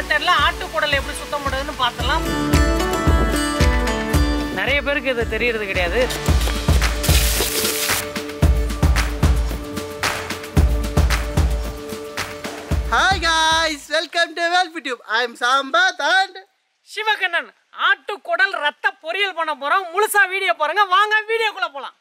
மெத்தட்ல ஆட்டுக்குடல் எப்படி சுத்தம் பண்ணுறதுன்னு பார்த்துலாம். நிறைய பேருக்கு இது தெரியறது கிடையாது. Hi guys, welcome to YouTube. I am Sambath and Sivakannan. ஆட்டுக்குடல் ரத்த பொரியல் பண்ண போகிறோம். முழுசா வீடியோ பாருங்க. வாங்க வீடியோக்குள்ளே போகலாம்.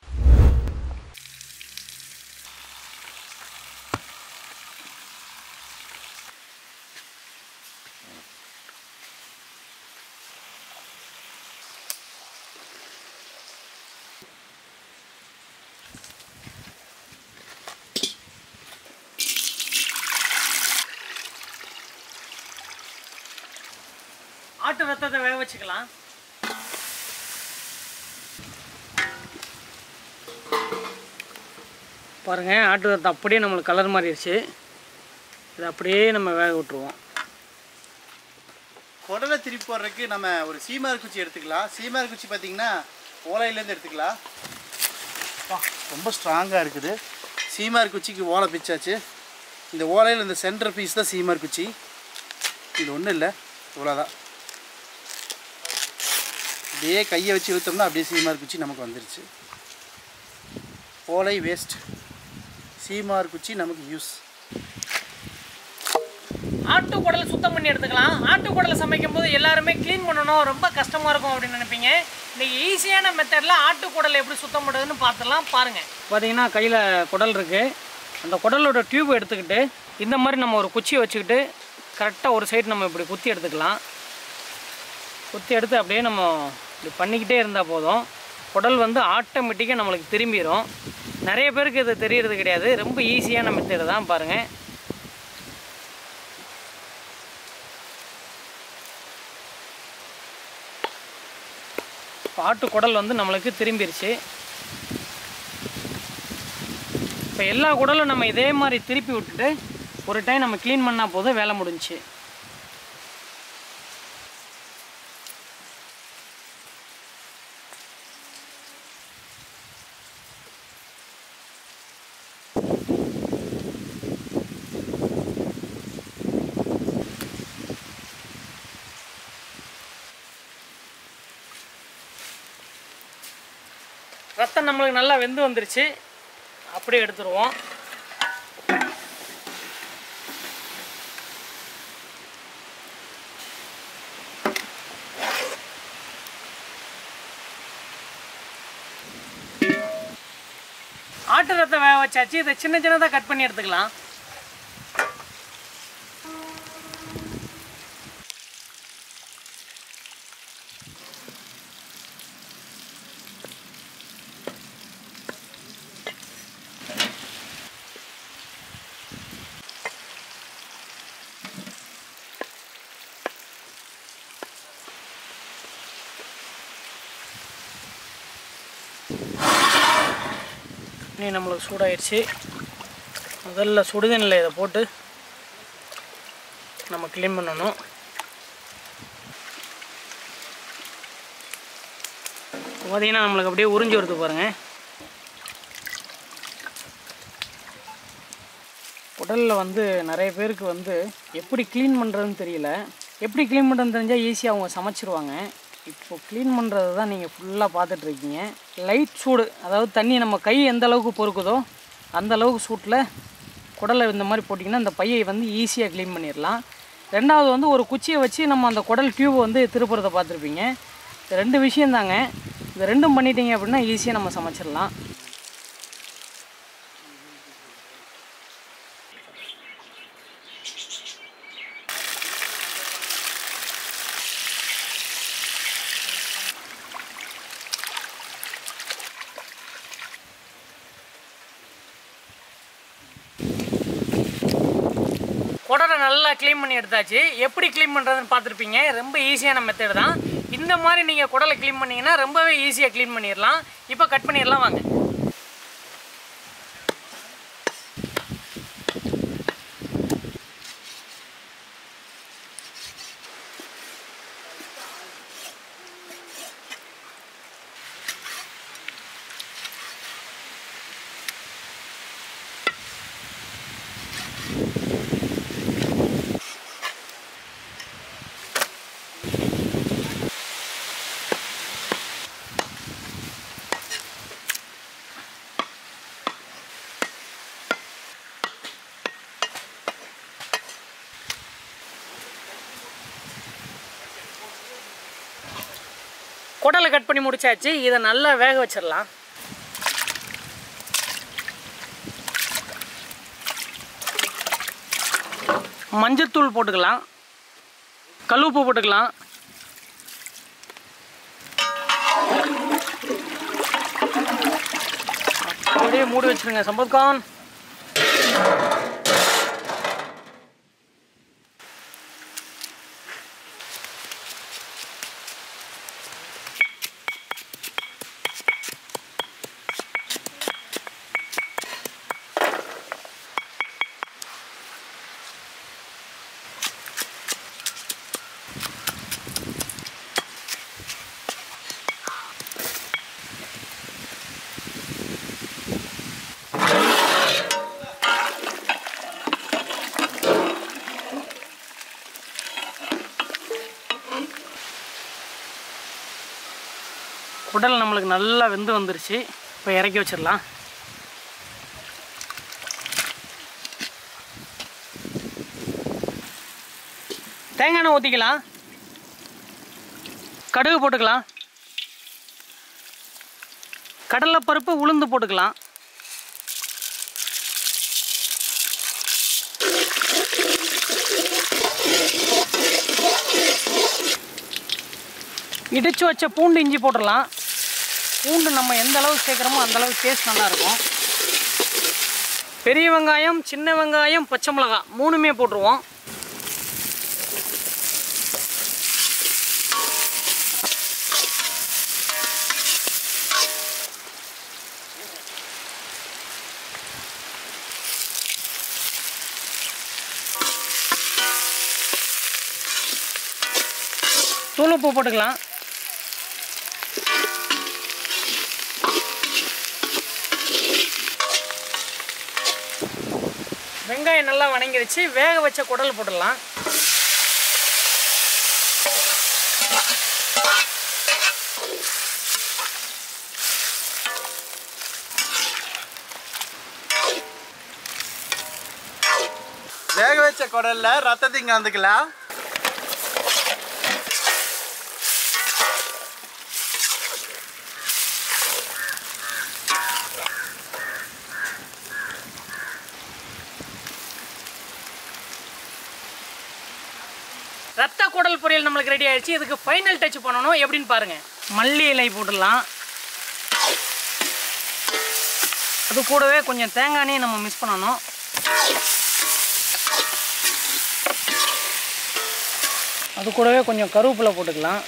ஆட்டு ரத்தத்தை வேக வச்சுக்கலாம். பாருங்க, ஆட்டு ரத்தம் அப்படியே நம்மளுக்கு கலர் மாறிடுச்சு. இதை அப்படியே நம்ம வேக விட்டுருவோம். குடலை திருப்பி போடுறதுக்கு நம்ம ஒரு சீமார் குச்சி எடுத்துக்கலாம். சீமார் குச்சி பார்த்தீங்கன்னா ஓலையிலேருந்து எடுத்துக்கலாம். ரொம்ப ஸ்ட்ராங்காக இருக்குது. சீமார் குச்சிக்கு ஓலை பிச்சாச்சு. இந்த ஓலையில் இந்த சென்டர் பீஸ் தான் சீமார் குச்சி. இது ஒன்றும் இல்லை, இவ்வளோதான். அப்படியே கையை வச்சு இழுத்தோம்னா அப்படியே சீமார் குச்சி நமக்கு வந்துருச்சு. ஓலை வேஸ்ட், சீமார் குச்சி நமக்கு யூஸ். ஆட்டுக்குடலை சுத்தம் பண்ணி எடுத்துக்கலாம். ஆட்டுக்குடலை சமைக்கும் போது எல்லாருமே க்ளீன் பண்ணணும், ரொம்ப கஷ்டமாக இருக்கும் அப்படின்னு நினைப்பீங்க. இன்றைக்கி ஈஸியான மெத்தடில் ஆட்டுக்குடலை எப்படி சுத்தம் பண்ணுறதுன்னு பார்த்துலாம். பாருங்கள், பார்த்தீங்கன்னா கையில் குடல் இருக்குது. அந்த குடலோட டியூப் எடுத்துக்கிட்டு இந்த மாதிரி நம்ம ஒரு குச்சியை வச்சுக்கிட்டு கரெக்டாக ஒரு சைடு நம்ம இப்படி குத்தி எடுத்துக்கலாம். குத்தி எடுத்து அப்படியே நம்ம இப்படி பண்ணிக்கிட்டே இருந்தால் போதும். குடல் வந்து ஆட்டோமேட்டிக்காக நம்மளுக்கு திரும்பிடும். நிறைய பேருக்கு இது தெரியறது கிடையாது. ரொம்ப ஈஸியான மெத்தடு தான். பாருங்கள், ஆட்டு குடல் வந்து நம்மளுக்கு திரும்பிடுச்சு. இப்போ எல்லா குடலும் நம்ம இதே மாதிரி திருப்பி விட்டுட்டு ஒரு டைம் நம்ம க்ளீன் பண்ணால் போதும், வேலை முடிஞ்சிச்சு. ரத்தம் நம்மளுக்கு நல்லா வெந்து வந்துருச்சு. அப்படியே எடுத்துருவோம். ஆட்டு ரத்தம் வேக வச்சாச்சு. இதை சின்ன சின்னதாக கட் பண்ணி எடுத்துக்கலாம். நீ நம்மளுக்கு சூடாயிடுச்சு. முதல்ல சுடுதண்ணில் இதை போட்டு நம்ம க்ளீன் பண்ணணும். பார்த்தீங்கன்னா நம்மளுக்கு அப்படியே உறிஞ்சி வருது பாருங்கள். உடலில் வந்து நிறைய பேருக்கு வந்து எப்படி க்ளீன் பண்ணுறதுன்னு தெரியல. எப்படி க்ளீன் பண்ணுறதுன்னு தெரிஞ்சால் ஈஸியாக அவங்க சமைச்சிருவாங்க. இப்போது க்ளீன் பண்ணுறது தான் நீங்கள் ஃபுல்லாக பார்த்துட்ருக்கீங்க. லைட் சூடு, அதாவது தண்ணி நம்ம கை எந்த அளவுக்கு பொறுக்குதோ அந்த அளவுக்கு சூட்டில் குடலை இந்த மாதிரி போட்டிங்கன்னா அந்த பையை வந்து ஈஸியாக க்ளீன் பண்ணிடலாம். ரெண்டாவது வந்து ஒரு குச்சியை வச்சு நம்ம அந்த குடல் டியூப் வந்து திருப்புறதை பார்த்துருப்பீங்க. இது ரெண்டு விஷயந்தாங்க. இது ரெண்டும் பண்ணிட்டீங்க அப்படின்னா ஈஸியாக நம்ம சமைச்சிடலாம். குடலை நல்லா க்ளீன் பண்ணி எடுத்தாச்சு. எப்படி க்ளீன் பண்ணுறதுன்னு பார்த்துருப்பீங்க. ரொம்ப ஈஸியான மெத்தட் தான். இந்த மாதிரி நீங்கள் குடலை க்ளீன் பண்ணிங்கன்னா ரொம்பவே ஈஸியாக க்ளீன் பண்ணிடலாம். இப்போ கட் பண்ணிடலாம் வாங்க. குடலை கட் பண்ணி முடிச்சாச்சு. இதை நல்லா வேக வச்சிடலாம். மஞ்சத்தூள் போட்டுக்கலாம், கல்லுப்பு போட்டுக்கலாம். அப்படியே மூடி வச்சிருங்க சம்பத்கான். குடல் நம்மளுக்கு நல்லா வெந்து வந்துருச்சு. இப்போ இறக்கி வச்சிடலாம். தேங்காய் எண்ணெய் ஊற்றிக்கலாம், கடுகு போட்டுக்கலாம், கடலைப்பருப்பு உளுந்து போட்டுக்கலாம். இடித்து வச்ச பூண்டு இஞ்சி போட்டுடலாம். பூண்டு நம்ம எந்த அளவுக்கு சேர்க்குறோமோ அந்த அளவுக்கு டேஸ்ட் நல்லாயிருக்கும். பெரிய வெங்காயம், சின்ன வெங்காயம், பச்சை மிளகாய் 3மே போட்டுருவோம். தூள் உப்பு போட்டுக்கலாம். வெங்காயம் நல்லா வணங்கிடுச்சு. வேக வச்ச குடல் போட்டுடலாம். வேக வச்ச குடல்ல ரத்தத்தையும் கலந்துக்கலாம். ரத்த குடல் பொரியல் நம்மளுக்கு ரெடி ஆயிடுச்சு. இதுக்கு ஃபைனல் டச் பண்ணணும். எப்படின்னு பாருங்க. மல்லி இலை போட்டுடலாம். அது கூடவே கொஞ்சம் தேங்காய் எண்ணெயை நம்ம மிக்ஸ் பண்ணணும். அது கூடவே கொஞ்சம் கருவேப்பிலை போட்டுக்கலாம்.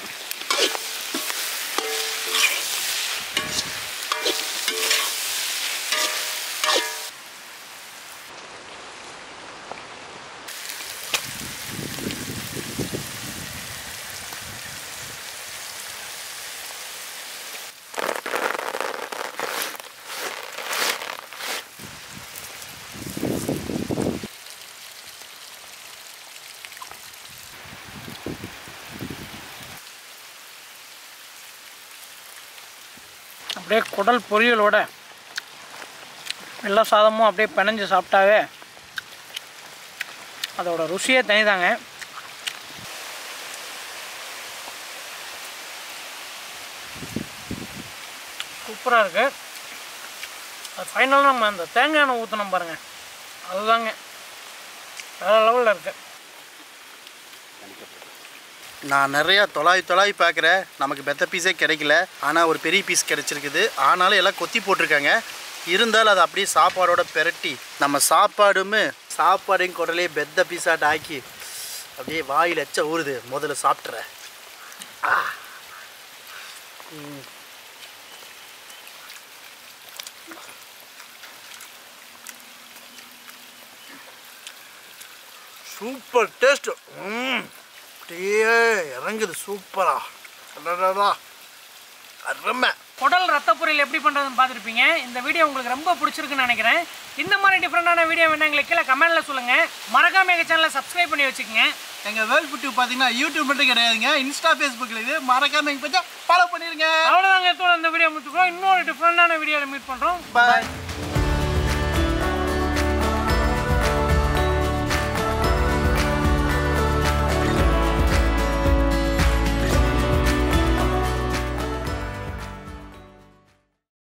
அப்படியே குடல் பொரியலோட எல்லா சாதமும் அப்படியே பிணைஞ்சு சாப்பிட்டாவே அதோட ருசியே தனிதாங்க. சூப்பராக இருக்குது. அது ஃபைனலாக நம்ம அந்த தேங்காய் எண்ணெய் ஊற்றணும் பாருங்கள், அதுதாங்க வேறு லெவலில் இருக்குது. நான் நிறையா தொலாய் பார்க்குறேன், நமக்கு பெத்த பீஸே கிடைக்கல. ஆனால் ஒரு பெரிய பீஸ் கிடச்சிருக்குது. ஆனாலும் எல்லாம் கொத்தி போட்டிருக்காங்க. இருந்தாலும் அதை அப்படியே சாப்பாடோட பெரட்டி நம்ம சாப்பாடையும் குடலே பெத்த பீஸாட்ட ஆக்கி அப்படியே வாயில் எச்ச ஊறுது. முதல்ல சாப்பிட்றேன். Super taste. அப்படியே இறங்குது சூப்பரா. அருமை. குடல் ரத்த பொரியல் எப்படி பண்ணுறதுன்னு பார்த்துருப்பீங்க. இந்த வீடியோ உங்களுக்கு ரொம்ப பிடிச்சிருக்குன்னு நினைக்கிறேன். இந்த மாதிரி டிஃப்ரெண்டான வீடியோ வேணா எங்களுக்கு கீழே கமெண்ட்டில் சொல்லுங்கள். மறக்காம எங்கள் சேனலை சப்ஸ்கிரைப் பண்ணி வச்சுக்கோங்க. எங்கள் வேர்ல்ட் ஃபுட் பார்த்தீங்கன்னா யூடியூப் மட்டும் கிடையாதுங்க, இன்ஸ்டா ஃபேஸ்புக்கில் இது. மறக்காம எங்கள் பற்றி ஃபாலோ பண்ணிடுங்க. அவ்வளோதாங்க. இந்த வீடியோ முடிச்சுக்கிறோம். இன்னொரு டிஃப்ரெண்டான வீடியோவில் மீட் பண்ணுறோம். பாய்.